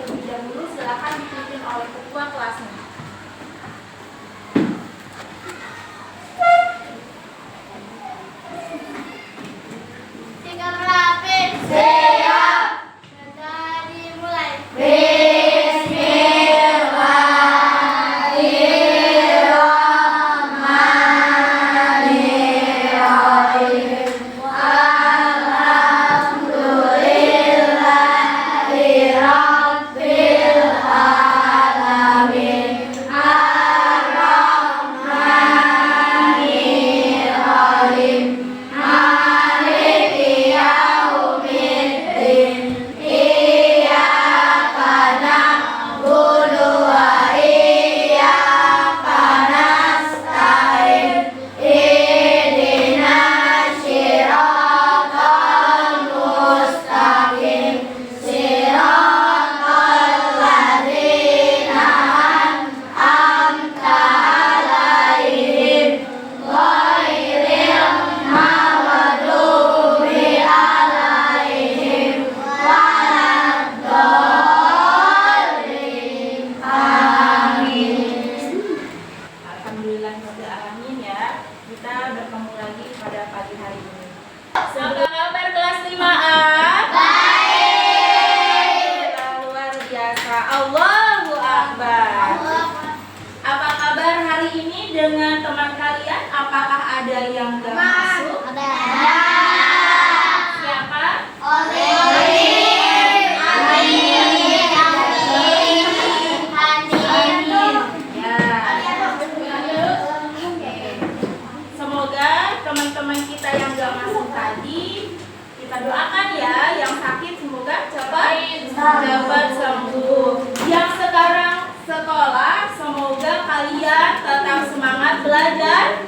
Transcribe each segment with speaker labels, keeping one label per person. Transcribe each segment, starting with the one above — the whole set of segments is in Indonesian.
Speaker 1: terlebih dahulu, silakan dipimpin oleh ketua kelasnya.
Speaker 2: Sikap rapi. Siap. Sudah dimulai.
Speaker 1: Alhamdulillahirrahmanirrahim ya. Kita bertemu lagi pada pagi hari ini. Apa kabar kelas 5A? Baik. Luar biasa. Allahu Akbar. Apa kabar hari ini dengan teman kalian? Apakah ada yang gak masuk?
Speaker 2: Ada.
Speaker 1: Siapa? Semoga teman-teman kita yang gak masuk tadi, kita doakan ya, yang sakit semoga cepat sembuh. Yang sekarang sekolah, semoga kalian tetap semangat belajar,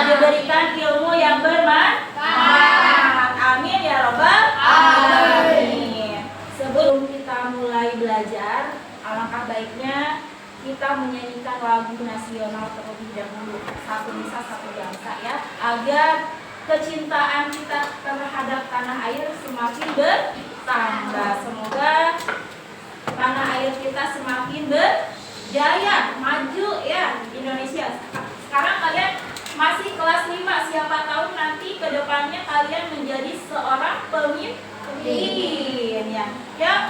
Speaker 1: diberikan ilmu yang bermanfaat. Amin ya robbal alamin. Sebelum kita mulai belajar, alangkah baiknya kita menyanyikan lagu nasional terlebih dahulu, Satu Nusa Satu Bangsa ya, agar kecintaan kita terhadap tanah air semakin bertambah. Semoga tanah air kita semakin berjaya, maju ya Indonesia. Sekarang kalian masih kelas 5, siapa tahu nanti kedepannya kalian menjadi seorang pemimpin ya. Yuk,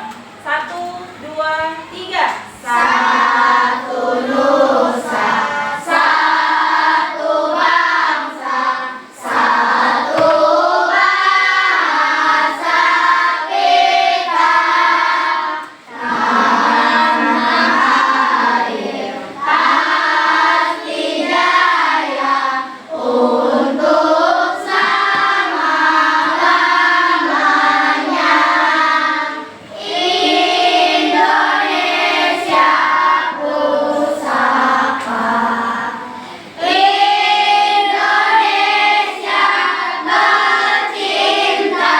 Speaker 1: 1, 2, 3. Satu Nusa, satu bangsa, satu bahasa kita. Tanah air pasti jaya untuk selama-lamanya. Indonesia pusaka, Indonesia tercinta,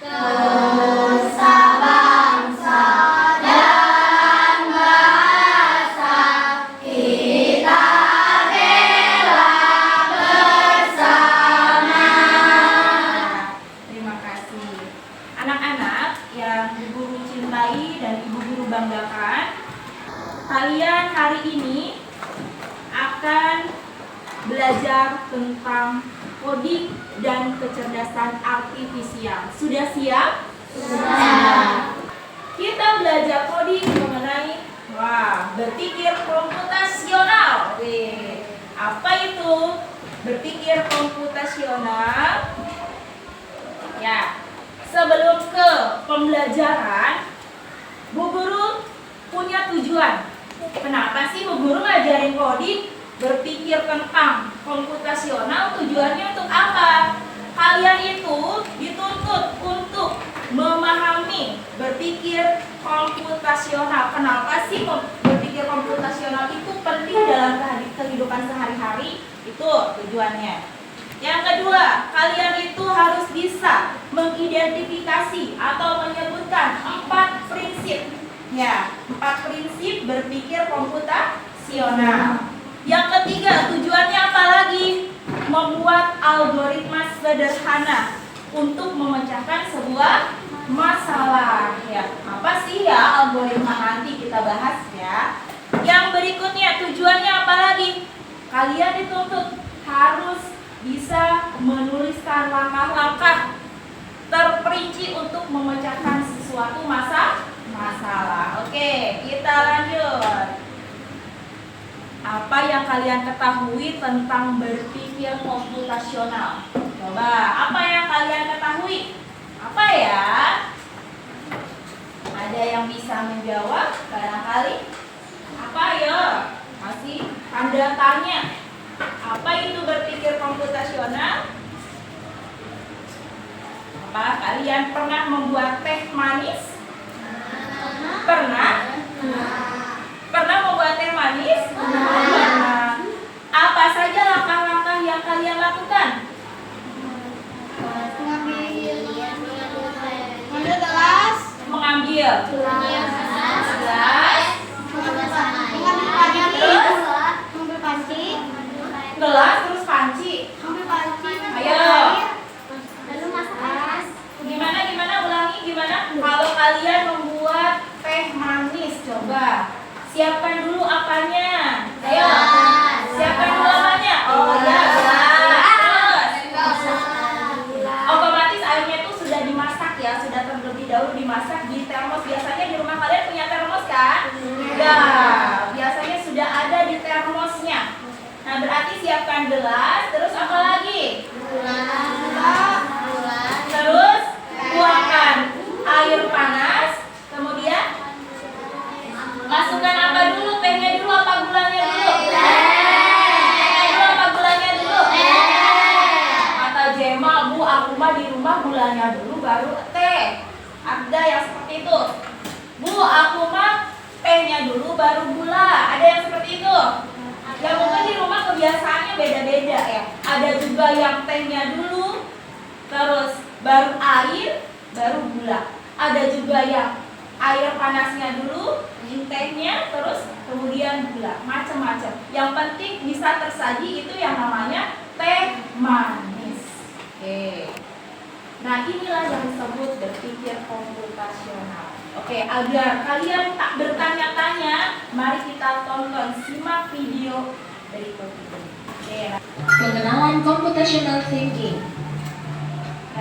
Speaker 1: nusa bangsa dan bahasa kita bela bersama. Terima kasih. Anak-anak yang ibu guru cintai dan ibu guru banggakan, kalian hari ini akan belajar tentang coding dan kecerdasan artifisial. Sudah siap? Sudah. Kita belajar coding mengenai berpikir komputasional. Apa itu berpikir komputasional? Ya, sebelum ke pembelajaran, Bu Guru punya tujuan. Kenapa sih Bu Guru ngajarin coding, berpikir tentang komputasional? Tujuannya untuk apa? Kalian itu dituntut untuk memahami berpikir komputasional. Kenapa sih berpikir komputasional itu penting dalam kehidupan sehari-hari? Itu tujuannya. Yang kedua, kalian itu harus bisa mengidentifikasi atau menyebutkan 4 prinsip. Ya, 4 prinsip berpikir komputasional. Yang ketiga, tujuannya apa lagi? Membuat algoritma sederhana untuk memecahkan sebuah masalah. Ya, apa sih ya kalian dituntut harus bisa menuliskan langkah-langkah terperinci untuk memecahkan sesuatu masalah. Oke, kita lanjut. Apa yang kalian ketahui tentang berpikir komputasional? Coba, apa yang kalian ketahui? Apa ya? Ada yang bisa menjawab? Barangkali? Apa ya? Masih tanda tanya. Apa itu berpikir komputasional? Apa kalian pernah membuat teh manis? Pernah? Pernah membuat teh manis? Pernah. Apa saja langkah-langkah yang kalian lakukan?
Speaker 2: Mengambil gelas,
Speaker 1: Mengambil gelas,
Speaker 2: mengambil panci,
Speaker 1: gelas terus panci. Ayo.
Speaker 2: lalu masak.
Speaker 1: Gimana ulangi gimana? Kalau kalian membuat teh manis, coba siapkan dulu apanya. Ayo. Siapkan dulu apanya. Oh ya, gelas. Terus otomatis airnya itu sudah dimasak ya, sudah terlebih dahulu dimasak di termos. Biasanya di rumah kalian punya termos kan? Ya, biasanya sudah ada di termosnya. Nah, berarti siapkan gelas, terus apa lagi? Terus tuangkan air panas, kemudian masukkan apa dulu? Tehnya dulu apa gulanya dulu? Tehnya dulu apa gulanya dulu? Kata Jema, Bu, aku mah di rumah gulanya dulu baru teh. Ada yang seperti itu. Bu, aku mah tehnya dulu baru gula. Ada yang seperti itu? Ya mungkin di rumah kebiasaannya beda-beda ya. Ada juga yang tehnya dulu, terus baru air, baru gula. Ada juga yang air panasnya dulu, tehnya, terus kemudian gula. Macam-macam. Yang penting bisa tersaji itu yang namanya teh manis. Oke. Nah, inilah yang disebut berpikir komputasional. Oke, agar kalian tak bertanya-tanya, mari kita tonton, simak video berikut ini. Oke.
Speaker 3: Pengenalan computational thinking.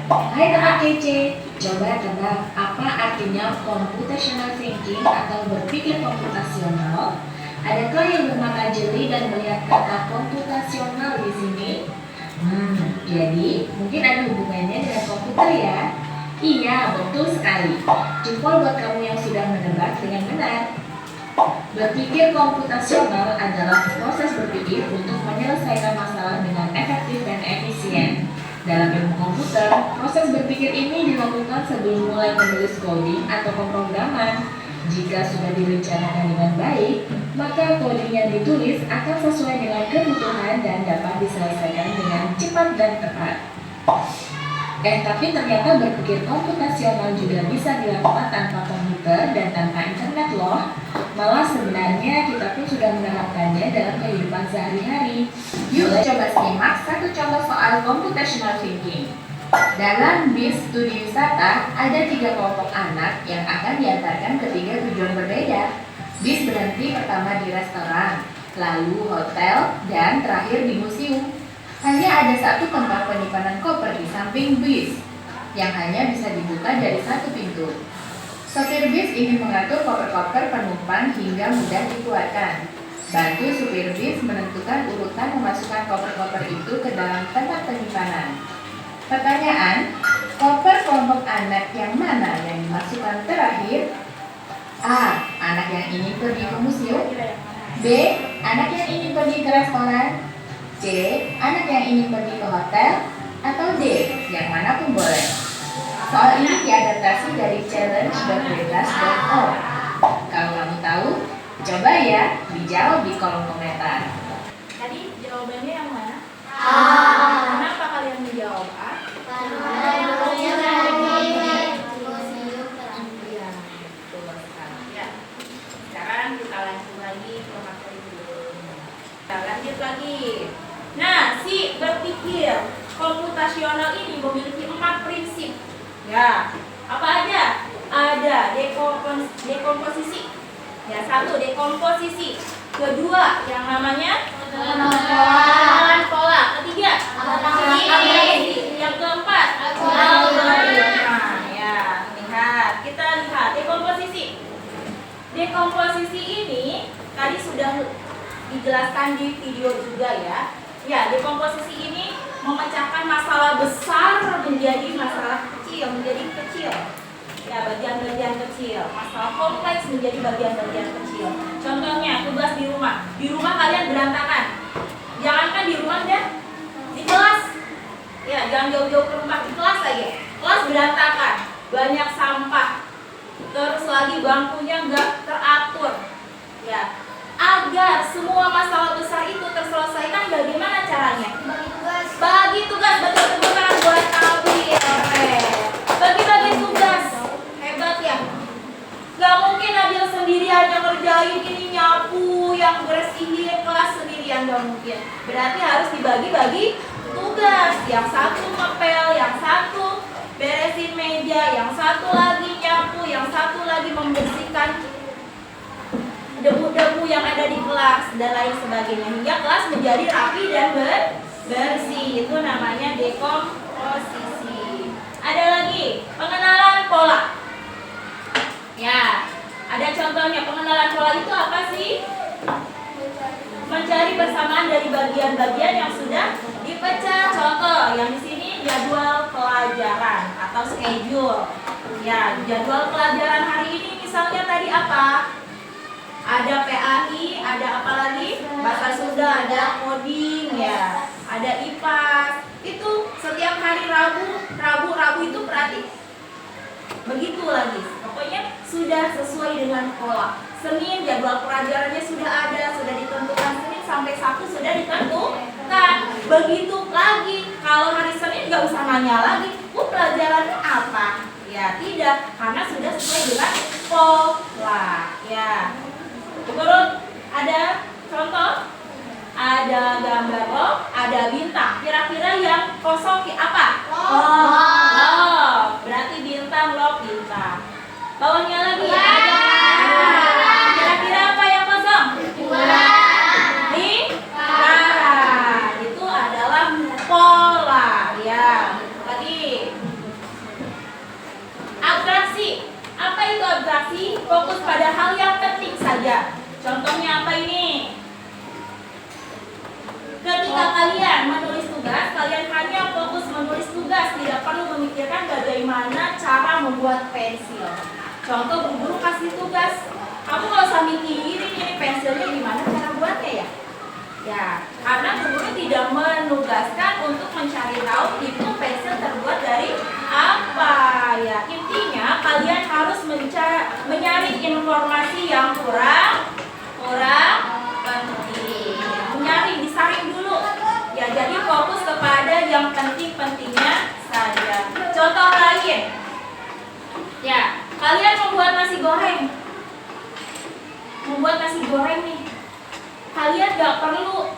Speaker 3: Hai teman kece, coba tebak apa artinya computational thinking atau berpikir komputasional? Adakah yang bermata jeli dan melihat kata komputasional di sini? Jadi mungkin ada hubungannya dengan komputer ya? Iya, betul sekali. Jempol buat kamu yang sudah menebak dengan benar. Berpikir komputasional adalah proses berpikir untuk menyelesaikan masalah dengan efektif dan efisien. Dalam ilmu komputer, proses berpikir ini dilakukan sebelum mulai menulis coding atau pemrograman. Jika sudah direncanakan dengan baik, maka coding yang ditulis akan sesuai dengan kebutuhan dan dapat diselesaikan dengan cepat dan tepat. Tapi ternyata berpikir komputasional juga bisa dilakukan tanpa komputer dan tanpa internet loh. Malah sebenarnya kita pun sudah menerapkannya dalam kehidupan sehari-hari. Yuk coba simak satu contoh soal computational thinking. Dalam bis studi wisata, ada 3 kelompok anak yang akan diantarkan ke 3 tujuan berbeda. Bis berhenti pertama di restoran, lalu hotel, dan terakhir di museum. Hanya ada satu tempat penyimpanan koper di samping bis, yang hanya bisa dibuka dari satu pintu. Sopir bis ingin mengatur koper-koper penumpang hingga mudah dikeluarkan. Bantu supir bis menentukan urutan memasukkan koper-koper itu ke dalam tempat penyimpanan. Pertanyaan, koper kelompok anak yang mana yang dimasukkan terakhir? A. Anak yang ingin pergi ke museum. B. Anak yang ingin pergi ke restoran. C. Anak yang ingin pergi ke hotel. Atau D. Yang mana pun boleh. Soal ini diadaptasi dari challenge.bebas.org. Kalau kamu tahu, coba ya dijawab di kolom komentar.
Speaker 1: Tadi jawabannya yang mana?
Speaker 2: A.
Speaker 1: Kenapa kalian menjawab A? Iya, betul sekali ya. Sekarang kita lanjut lagi ke materi berikutnya. Kita lanjut lagi. Nah, si berpikir komputasional ini memiliki 4 prinsip. Ya, apa aja? Ada dekomposisi. Ya, 1 dekomposisi. Kedua, yang namanya pengenalan pola. Ketiga, abrasi. Yang keempat, algoritma. Ya, lihat. Kita lihat dekomposisi. Dekomposisi ini tadi sudah dijelaskan di video juga ya. Ya, dekomposisi ini memecahkan masalah besar menjadi masalah kecil, menjadi kecil. Ya, bagian-bagian kecil. Masalah kompleks menjadi bagian-bagian kecil. Contohnya, tugas di rumah. Di rumah kalian berantakan. Jangankan di rumah deh, di kelas. Ya, jangan jauh-jauh ke rumah, di kelas aja. Kelas berantakan, banyak sampah. Terus lagi bangkunya nggak teratur. Ya, agar semua masalah besar itu terselesaikan, bagaimana caranya? Bagi tugas, betul teman buat Abi. Bagi-bagi tugas. Hebat ya. Gak mungkin Nabil sendirian yang ngerjain ini, nyapu, yang bersihin kelas sendirian, gak mungkin. Berarti harus dibagi-bagi tugas. Yang satu ngepel, yang satu beresin meja, yang satu lagi nyapu, yang satu lagi membersihkan debu-debu yang ada di kelas dan lain sebagainya, hingga kelas menjadi rapi dan bersih. Itu namanya dekomposisi. Ada lagi pengenalan pola. Ya, ada contohnya. Pengenalan pola itu apa sih? Mencari persamaan dari bagian-bagian yang sudah dipecah. Contoh yang di sini jadwal pelajaran atau schedule. Ya, jadwal pelajaran hari ini misalnya tadi apa? Ada PAI, ada apa lagi? Bahasa Sunda, ada coding ya. Ada IPAS. Itu setiap hari Rabu itu berarti begitu lagi. Pokoknya sudah sesuai dengan pola. Senin jadwal pelajarannya sudah ada, sudah ditentukan. Senin sampai Sabtu sudah ditentukan. Begitu lagi. Kalau hari Senin nggak usah nanya lagi, pelajarannya apa? Ya tidak, karena sudah sesuai dengan pola. Ya. Turun ada contoh, ada gambar loh, ada bintang. Kira-kira yang kosong apa? Oh, berarti bintang loh, bintang. Bawahnya lagi ada. Kira-kira apa yang kosong? Lingkaran. Itu adalah pola. Ya. Lagi. Abstraksi. Apa itu abstraksi? Fokus pada hal yang penting saja. Contohnya apa ini? Ketika kalian menulis tugas, kalian hanya fokus menulis tugas, tidak perlu memikirkan bagaimana cara membuat pensil. Contoh, guru kasih tugas, kamu nggak usah mikirin ini pensilnya gimana cara buatnya ya. Ya, karena guru tidak menugaskan untuk mencari tahu itu pensil terbuat dari apa ya. Intinya kalian harus mencari informasi yang kurang penting. Mencari, disaring dulu. Ya, jadi fokus kepada yang penting-pentingnya saja. Contoh lain. Ya, kalian membuat nasi goreng. Membuat nasi goreng nih. Kalian gak perlu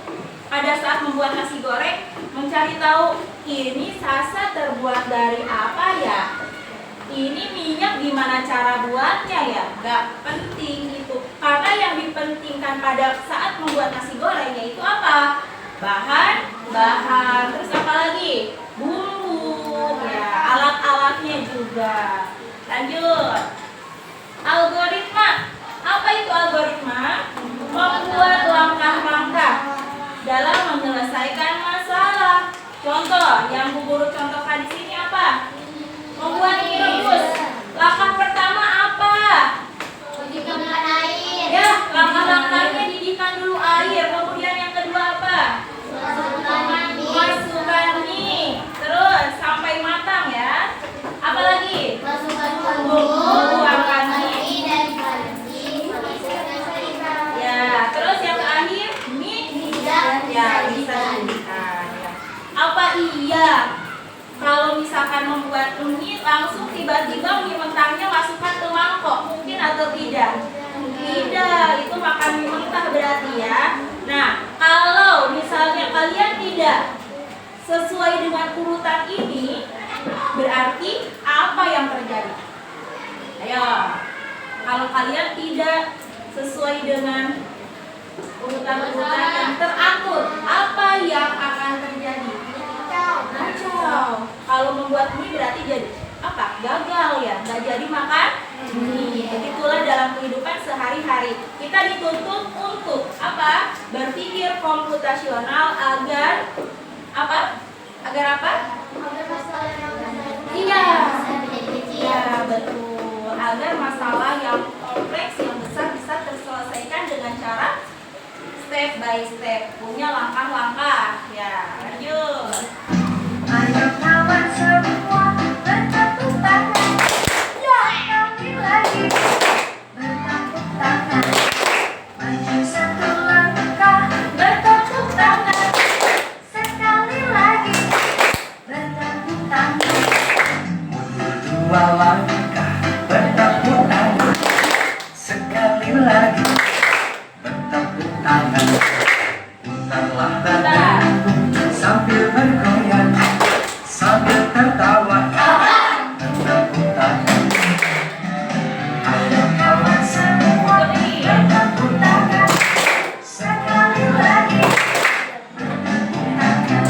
Speaker 1: pada saat membuat nasi goreng mencari tahu ini sasa terbuat dari apa ya, ini minyak gimana cara buatnya ya. Gak penting itu, karena yang dipentingkan pada saat membuat nasi goreng yaitu apa? Bahan, terus apa lagi? Bumbu, ya, alat-alatnya juga. Lanjut. Algoritma. Apa itu algoritma? Membuat langkah-langkah dalam menyelesaikan masalah. Contoh, yang Bu Guru contohkan di sini apa? Membuat mie rebus. Langkah pertama apa?
Speaker 2: Dididihkan air.
Speaker 1: Ya, langkah-langkahnya didihkan dulu air. Kemudian yang kedua apa? Masukkan mie. Terus sampai matang ya. Apa lagi?
Speaker 2: Masukkan
Speaker 1: Bumbu, tuangkan mie. Ya, terus yang terakhir mie ya bisa didihkan. Ya. Apa iya kalau misalkan membuat mie langsung tiba-tiba mie mentahnya masukkan ke mangkok, mungkin atau tidak? Tidak, itu makan mie mentah berarti ya. Nah, kalau misalnya kalian tidak sesuai dengan urutan ini, berarti apa yang terjadi? Ayo, kalau kalian tidak sesuai dengan Urutan-urutan yang teratur. Apa yang akan terjadi? Kacau. Kalau membuat mie berarti jadi apa? Gagal ya, nggak jadi makan mie. Begitulah dalam kehidupan sehari-hari. Kita dituntut untuk apa? Berpikir komputasional agar apa? Agar apa? Iya. Iya, betul. Agar masalah yang kompleks, yang besar bisa terselesaikan dengan cara step by step, punya langkah-langkah. Ya, lanjut.
Speaker 4: Ayo kawan semua bertepuk tangan. Ya, kami lagi bertepuk tangan. Maju satu langkah bertepuk tangan. Sekali lagi bertepuk tangan.
Speaker 5: Mundur dua langkah bertepuk tangan. Sekali lagi bertepuk tangan. Putarlah badanmu sambil bergoyang, sambil tertawa. Bertepuk tangan.
Speaker 4: Ayo kawan semua bertepuk tangan. Sekali lagi bertepuk tangan.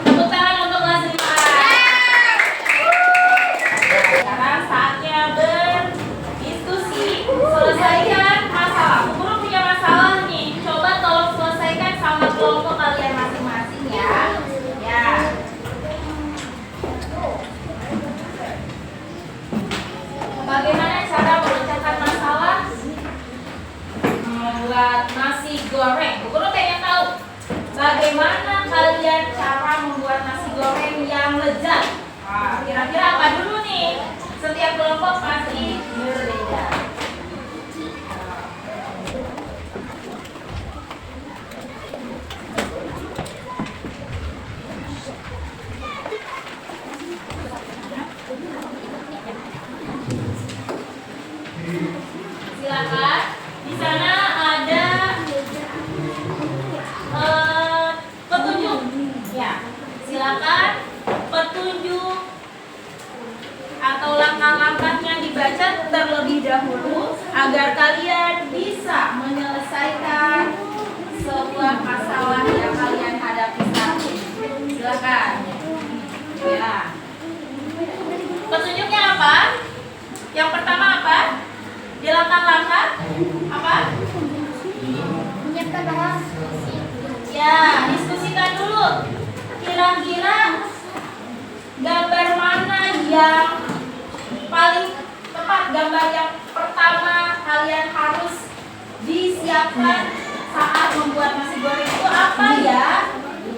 Speaker 1: Tepuk tangan untuk kelas 5. Sekarang saatnya berdiskusi. Selesaikan masalah. Bu Guru punya masalah nih. Coba tolong selesaikan sama kelompok kalian masing-masing ya. Ya. Bagaimana cara memecahkan masalah? Membuat nasi goreng. Bu Guru pengen tahu bagaimana kalian cara membuat nasi goreng yang lezat. Wah, kira-kira apa dulu nih? Setiap kelompok pasti berbeda. Silakan. Di sana ada petunjuk. Ya, silakan petunjuk atau langkah-langkahnya dibaca terlebih dahulu agar kalian bisa menyelesaikan sebuah masalah yang kalian hadapi saat ini. Silakan. Ya. Petunjuknya apa? Yang pertama apa? Di langkah-langkah apa?
Speaker 2: Menyiapkan bahan.
Speaker 1: Ya, diskusikan dulu. Kira-kira gambar mana yang paling tepat, gambar yang pertama kalian harus disiapkan saat membuat nasi goreng itu apa ya?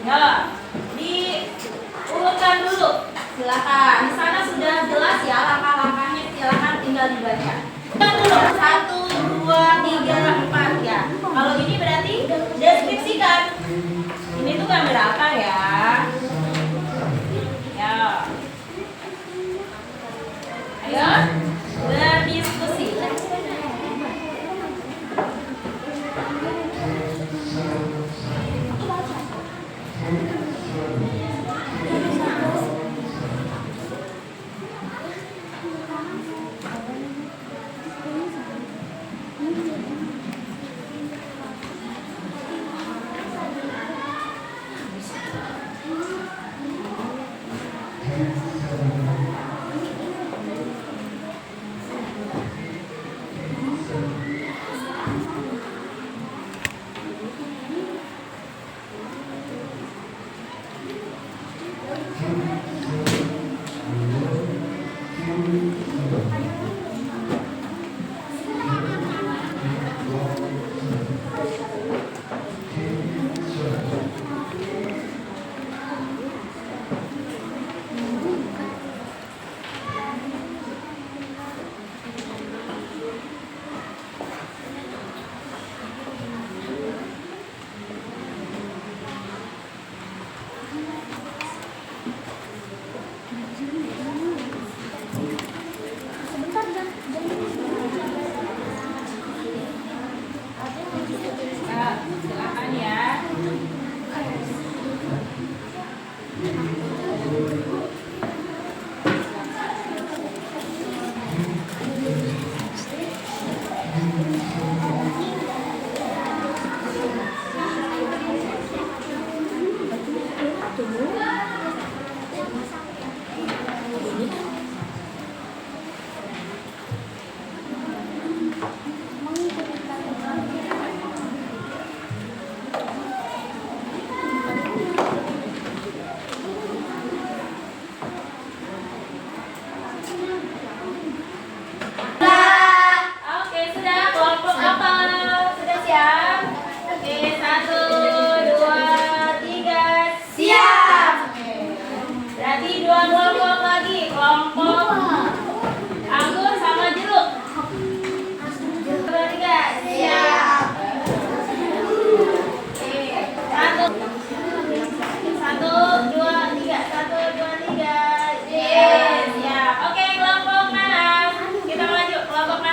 Speaker 1: Ya, diurutkan dulu. Silakan. Di sana sudah jelas ya langkah-langkahnya. Silakan tinggal dibaca. Kita dulu 1, 2, 3, 4 ya. Kalau ini berarti deskripsikan. Ini tuh gambar apa ya? Ya. Ayo berdiskusi.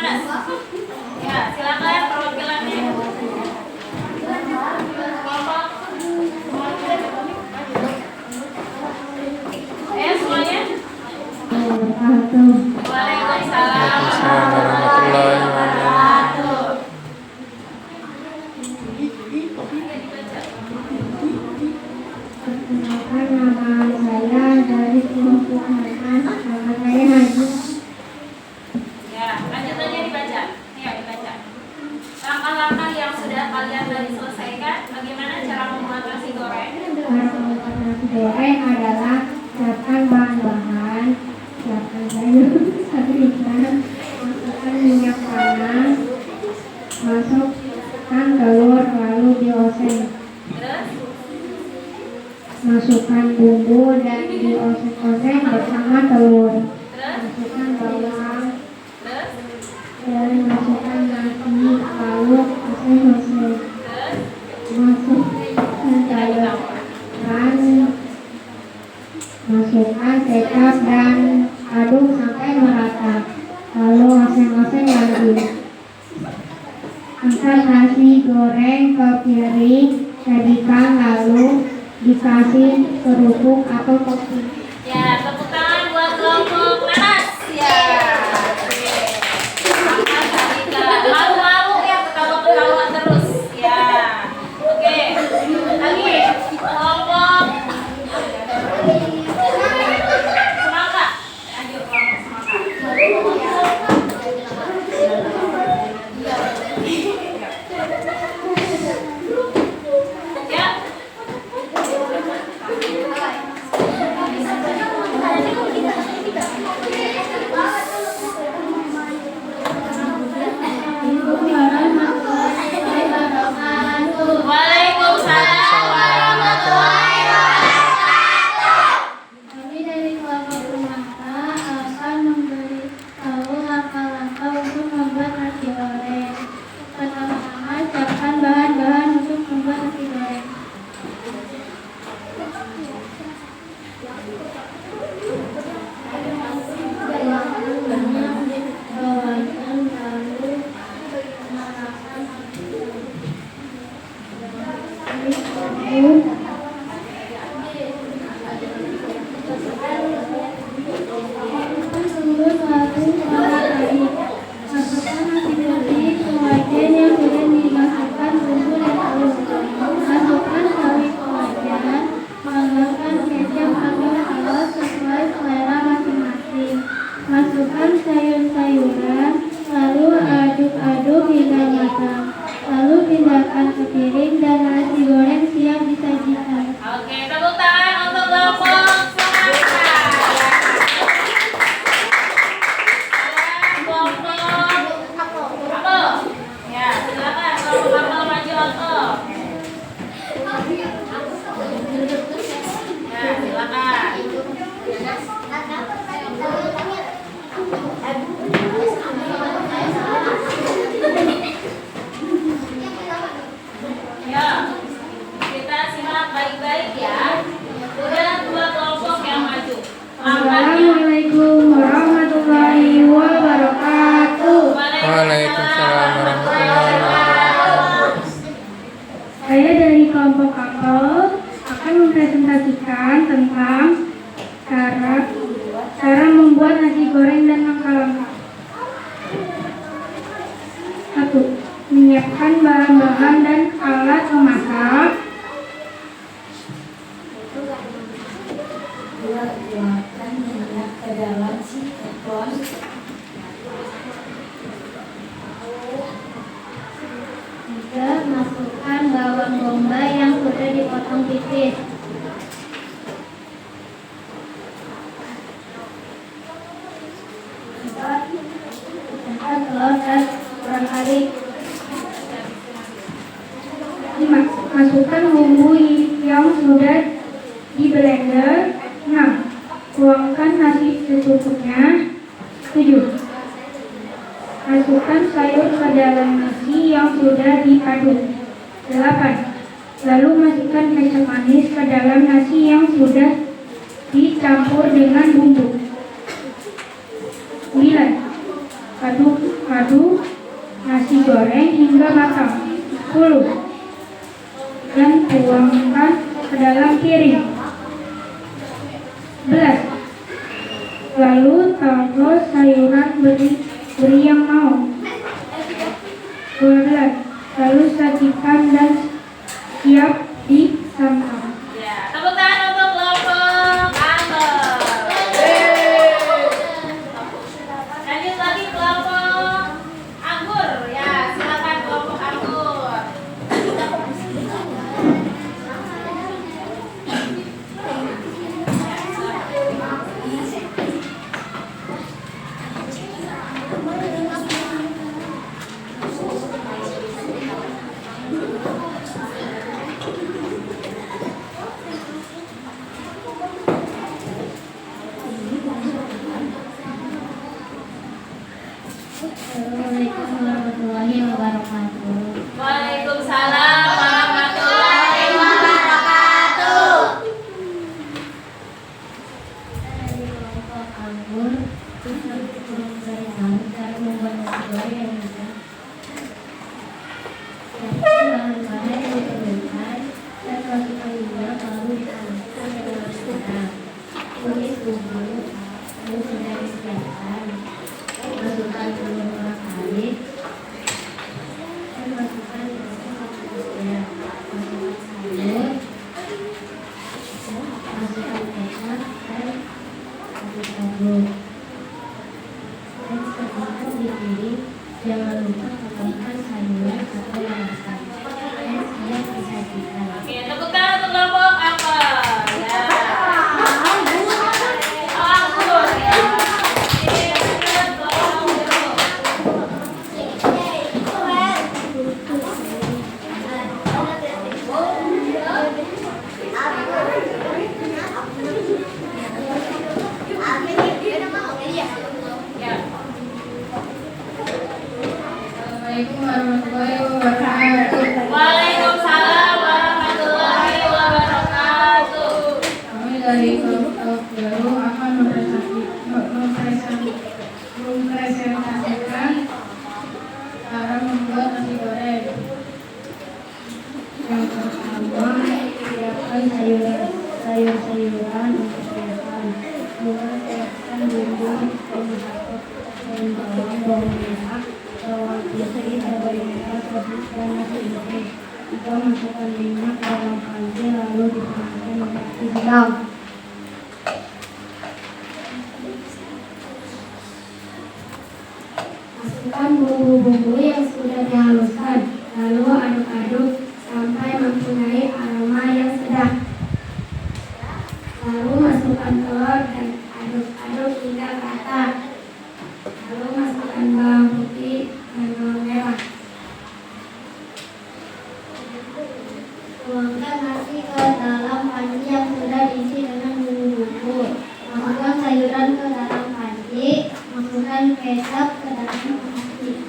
Speaker 1: panas. Ya, silakan perwakilannya. Kelompok. Semuanya. Waalaikumsalam warahmatullahi wabarakatuh.
Speaker 2: Perkenalkan nama saya dari kelompok Hasan. Nama saya Haji.
Speaker 1: Ya, lanjutannya dibaca. Ya, dibaca. Langkah-langkah yang sudah kalian tadi selesaikan, bagaimana cara membuat nasi goreng?
Speaker 2: Cara membuat nasi goreng adalah siapkan bahan-bahan, siapkan sayur, satu ikan, masukkan minyak panas, masukkan telur lalu dioseng.
Speaker 1: Terus?
Speaker 2: Masukkan bumbu dan dioseng-oseng bersama telur.
Speaker 1: Terus?
Speaker 2: Masukkan bawang
Speaker 1: Terus?
Speaker 2: dan masukkan nasi lalu oseng-oseng.
Speaker 1: Terus?
Speaker 2: Masukkan sayur dan masukkan kecap dan aduk sampai merata. Lalu oseng-oseng lagi. Angkat nasi goreng ke piring, sajikan lalu dikasih kerupuk atau topping.
Speaker 1: Ya, tepuk tangan buat kelompok nanas. Ya. Oke. Malu-malu ya, ketawa-ketawa terus. Ya. Oke. Lagi kelompok semangka. Lanjut kelompok semangka. Ya. Waalaikumsalam warahmatullahi wabarakatuh.
Speaker 2: Kami dari kelompok semangka akan memberitahu langkah-langkah untuk membuat nasi goreng. Pertama-tama siapkan bahan-bahan untuk membuat nasi goreng. Bawangnya lalu menambahkan bumbu. Turun lalu lagi. Masukkan nasi putih ke wajan yang sudah dimasukkan bumbu dan telur. Masukkan sawi ke wajan. Tambahkan kecap atau saus sesuai selera masing-masing. Masukkan sayur-sayuran, lalu aduk-aduk hingga matang. Lalu pindahkan ke piring dan nasi goreng siap disajikan.
Speaker 1: Oke, tepuk tangan untuk kelompok semangka. Kelompok apel. Ya, silakan kelompok apel maju apel. Ya, silakan. Ya, kita simak baik-baik ya. Sudah dua kelompok yang maju.
Speaker 2: Assalamualaikum warahmatullahi wabarakatuh.
Speaker 1: Waalaikumsalam warahmatullahi wabarakatuh.
Speaker 2: Saya dari kelompok apel akan mempresentasikan tentang cara membuat nasi goreng dan langkah-langkah. 1. Menyiapkan bahan-bahan dan alat memasak.
Speaker 3: 2. Tuangkan minyak ke dalam teflon.
Speaker 2: 3. Masukkan bawang bombay yang sudah dipotong tipis. 4. Masukkan telur dan kurang-kali. 5. Masukkan bumbu yang sudah di blender. 6. Tuangkan nasi secukupnya. 7. Masukkan sayur ke dalam nasi yang sudah diaduk. 8. Lalu masukkan kecap manis ke dalam nasi yang sudah dicampur dengan bumbu. 9. Aduk aduk nasi goreng hingga matang. 10. Dan tuangkan ke dalam piring. 11. Lalu taruh sayuran beri yang mau. 12. Lalu sajikan dan siap disantap.
Speaker 1: Ya, tepuk tangan untuk kelompok Anggur. Lanjut lagi kelompok Anggur. Ya, silakan kelompok Anggur.
Speaker 2: Assalamualaikum warahmatullahi wabarakatuh.
Speaker 1: Waalaikumsalam warahmatullahi wabarakatuh.
Speaker 2: Dari kelompok Anggur, kita memberitahu cara membuat nasi goreng yang mudah. Bahan-bahan yang diperlukan dan masukkan minyak lalu dipanaskan dengan api sedang. Tumis bumbu yang sudah disiapkan. Masukkan telur merah kari dan masukkan secukupnya. Masukkan sayur, masukkan kecap dan aduk-aduk. Dan sajikan di piring. Jangan lupa tambahkan sayuran atau larutan. Dan siap disajikan.
Speaker 1: Oke, tepuk tangan untuk kelompok apa? Ya. Oh, Anggur ya. Oke, lanjut kelompok Anggur. Ya.
Speaker 2: Assalamualaikum warahmatullahi wabarakatuh.
Speaker 1: Waalaikumsalam warahmatullahi wabarakatuh.
Speaker 2: Kami dari kelompok baru akan mempresentasikan cara membuat nasi goreng. Yang pertama, siapkan sayur-sayuran untuk makan. Kemudian siapkan bumbu penyedap dan bawang merah, bawang putih, cabai merah, sosis, dan nasi putih. Kita masukkan minyak ke dalam panci lalu dipanaskan hingga api sedang. Masukkan bumbu-bumbu yang sudah dihaluskan, lalu aduk-aduk sampai mempunyai aroma yang sedap. Lalu masukkan telur dan aduk-aduk hingga rata. Lalu masukkan bawang putih dan bawang merah. Tuangkan nasi ke dalam panci yang sudah diisi dengan bumbu-bumbu. Masukkan sayuran ke dalam panci. Masukkan kecap ke dalam panci.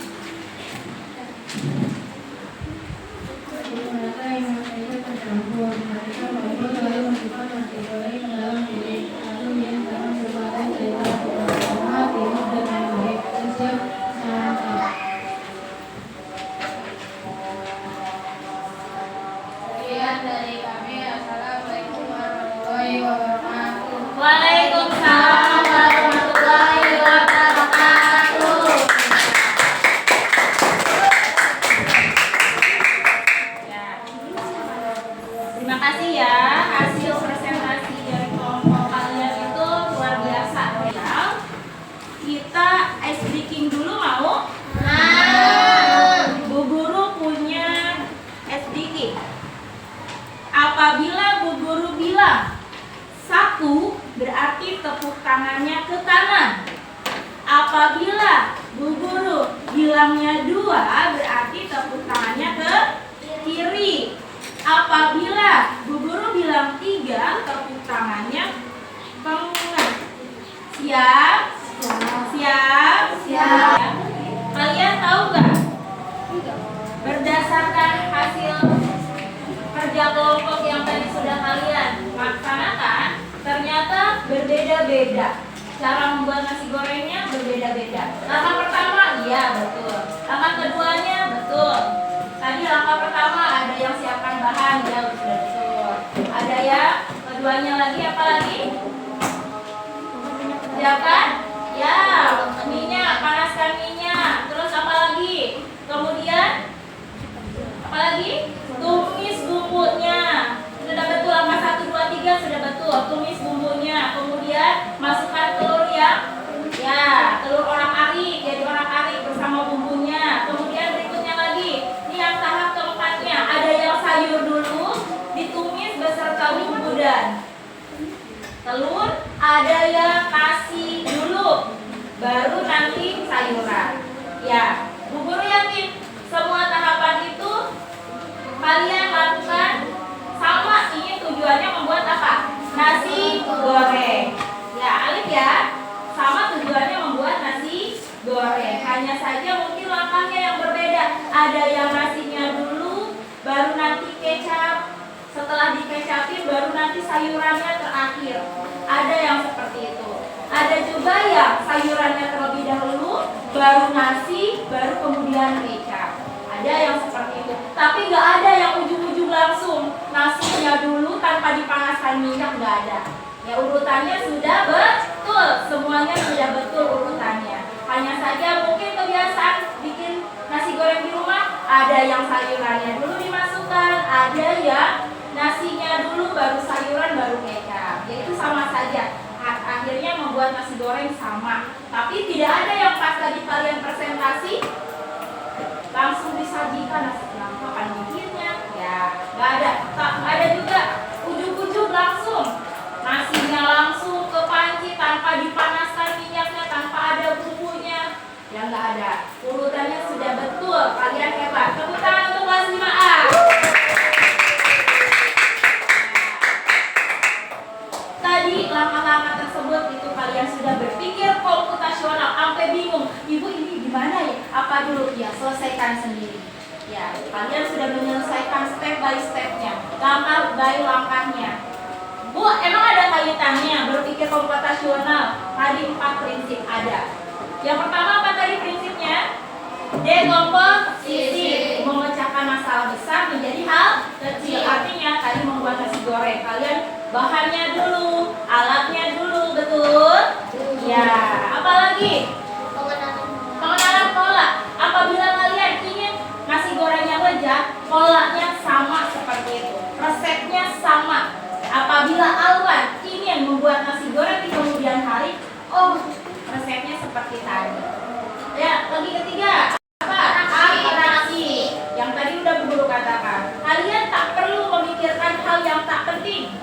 Speaker 2: Mereka yang masaknya tercampur. Mereka campur lalu masukkan nasi goreng ke dalam piring. Lalu diamkan berbagai sayuran terutama timun dan lain-lain. Dan siap disantap. Sekian dari kami. Assalamualaikum warahmatullahi wabarakatuh.
Speaker 1: Waalaikumsalam warahmatullahi wabarakatuh. Ya. Terima kasih ya, hasil presentasi dari kelompok kalian itu luar biasa ya. Kita ice breaking dulu mau? Bu Guru punya ice breaking. Apabila Bu Guru bilang 1, berarti tepuk tangannya ke kanan. Apabila Bu Guru bilangnya 2, berarti tepuk tangannya ke kiri. Apabila Bu Guru bilang 3, tepuk tangannya ke tengah. Siap? Siap? Siap. Kalian tahu nggak? Berdasarkan hasil kerja kelompok yang tadi sudah kalian laksanakan, ternyata berbeda-beda. Cara membuat nasi gorengnya berbeda-beda. Langkah pertama, Iya, betul. Langkah keduanya, betul. Tadi langkah pertama ada yang siapkan bahan, ya betul. Ada ya, keduanya lagi apa lagi? Siapkan? Ya, minyak, panaskan minyak. Terus apa lagi? Kemudian apa lagi? Tumis bumbunya. Sudah betul, langkah 1, 2, 3 sudah betul. Tumis bumbunya. Kemudian masukkan telur yang telur orak-arik, jadi orak-arik bersama bumbunya. Kemudian berikutnya lagi, ini yang tahap keempatnya, ada yang sayur dulu ditumis beserta bumbu dan telur, ada yang kasih dulu, baru nanti sayuran. Ya, Bu Guru yakin semua tahapan itu kalian lakukan sama, ingin tujuannya membuat apa? Nasi goreng. Ya, Alif ya. Sama tujuannya membuat nasi goreng. Hanya saja mungkin langkahnya yang berbeda. Ada yang nasinya dulu, baru nanti kecap. Setelah dikecapin, baru nanti sayurannya terakhir. Ada yang seperti itu. Ada juga yang sayurannya terlebih dahulu, baru nasi, baru kemudian kecap. Ada yang seperti itu. Tapi nggak ada yang ujung-ujung langsung nasinya dulu tanpa dipanaskan minyak, nggak ada. Ya, urutannya sudah betul, semuanya sudah betul urutannya. Hanya saja mungkin kebiasaan bikin nasi goreng di rumah, ada yang sayurannya dulu dimasukkan, ada yang nasinya dulu baru sayuran baru kecap. Ya itu sama saja. Akhirnya membuat nasi goreng sama. Tapi tidak ada yang pas tadi kalian presentasi langsung disajikan nasi goreng kapan bikinnya. Ya, nggak ada. Tak ada juga ujung-ujung langsung. Nasinya langsung ke panci tanpa dipanaskan minyaknya, tanpa ada bumbunya. Ya nggak ada. Urutannya sudah betul. Kalian hebat. Tepuk tangan untuk kelas 5A. Tadi langkah-langkah tersebut itu kalian sudah berpikir komputasional sampai bingung. Ibu ini gimana ya? Apa dulu? Ya selesaikan sendiri. Ya, kalian sudah menyelesaikan step by stepnya, langkah by langkahnya. Bu, emang ada kaitannya berpikir komputasional? Tadi 4 prinsip ada. Yang pertama apa tadi prinsipnya? Dekomposisi, memecahkan masalah besar menjadi hal kecil. Artinya tadi membuat nasi goreng, kalian bahannya dulu, alatnya dulu, betul? Ya, apalagi? Pengenalan pola. Apabila kalian ingin nasi gorengnya lezat, polanya sama seperti itu, resepnya sama. Apabila Alwan ingin membuat nasi goreng di kemudian hari, oh resepnya seperti tadi. Ya, lagi ketiga apa? Atraksi. Yang tadi udah Bu Guru katakan. Kalian tak perlu memikirkan hal yang tak penting.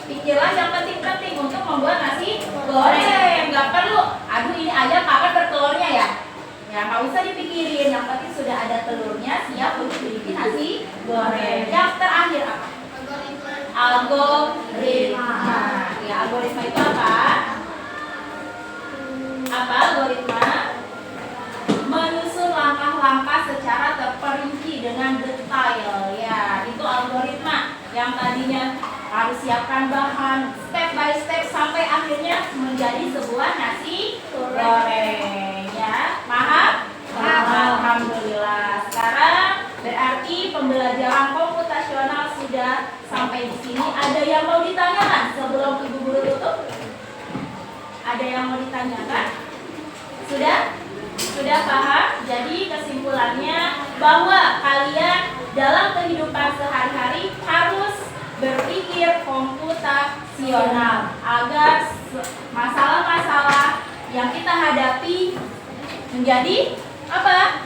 Speaker 1: Pikirlah yang penting-penting untuk membuat nasi goreng. Nggak perlu. Aduh ini ayam kapan bertelurnya ya? Ya nggak usah dipikirin. Yang penting sudah ada telurnya, siap untuk dibikin nasi goreng. Yang terakhir apa? Algoritma. Ya, algoritma itu apa? Apa algoritma? Menyusun langkah-langkah secara terperinci dengan detail. Ya, itu algoritma. Yang tadinya harus siapkan bahan step by step sampai akhirnya menjadi sebuah nasi goreng. Ya, paham? Alhamdulillah. Sekarang berarti pembelajaran komputasional sudah sampai di sini. Ada yang mau ditanyakan sebelum Ibu Guru tutup? Ada yang mau ditanyakan? Sudah? Sudah paham? Jadi kesimpulannya bahwa kalian dalam kehidupan sehari-hari harus berpikir komputasional agar masalah-masalah yang kita hadapi menjadi apa?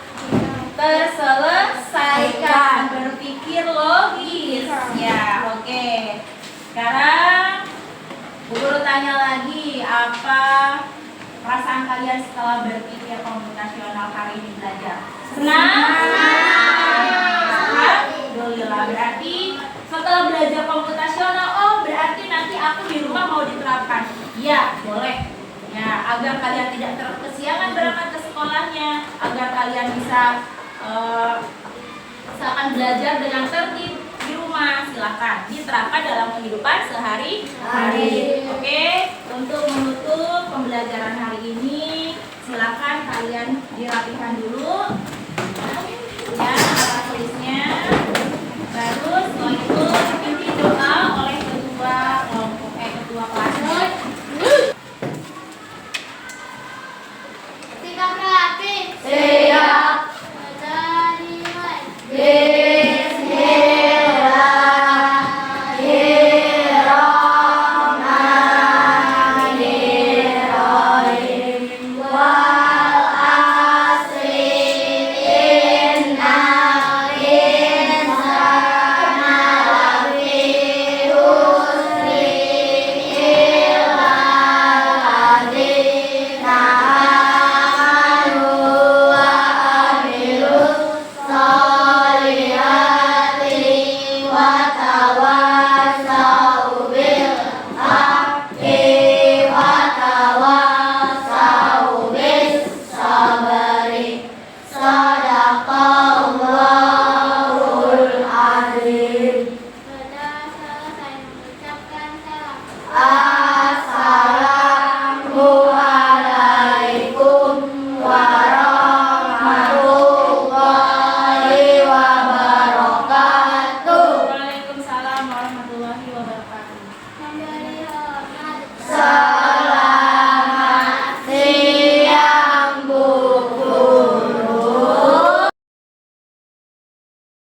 Speaker 1: Terselesaikan, berpikir logis. Ya, oke. Sekarang Bu Guru tanya lagi, apa perasaan kalian setelah berpikir komputasional hari ini belajar? Senang? Alhamdulillah. Berarti setelah belajar komputasional, oh berarti nanti aku di rumah mau diterapkan. Ya, boleh. Ya, agar kalian tidak kesiangan berangkat ke sekolahnya, agar kalian bisa misalkan belajar dengan tertib di rumah, silakan diterapkan dalam kehidupan sehari-hari. Oke, untuk menutup pembelajaran hari ini, silakan kalian dirapikan dulu ya alat tulisnya. Baru setelah itu dipimpin doa oleh ketua kelompok ketua kelasnya.
Speaker 2: Sikap rapi.
Speaker 1: Siap.
Speaker 2: Dari mulai.
Speaker 1: Bismillahirrahmanirrahim. Wal asri innal insana lafi khusri illa alladzina amanu wa amilus solihati wa tawassau bil haqqi wa tawassau bis sabri. Sadaqallahul azim.
Speaker 2: Sudah selesai mengucapkan salam.
Speaker 1: Assalamualaikum warahmatullahi wabarakatuh. Waalaikumsalam warahmatullahi wabarakatuh.
Speaker 2: Memberi hormat.
Speaker 1: Salam.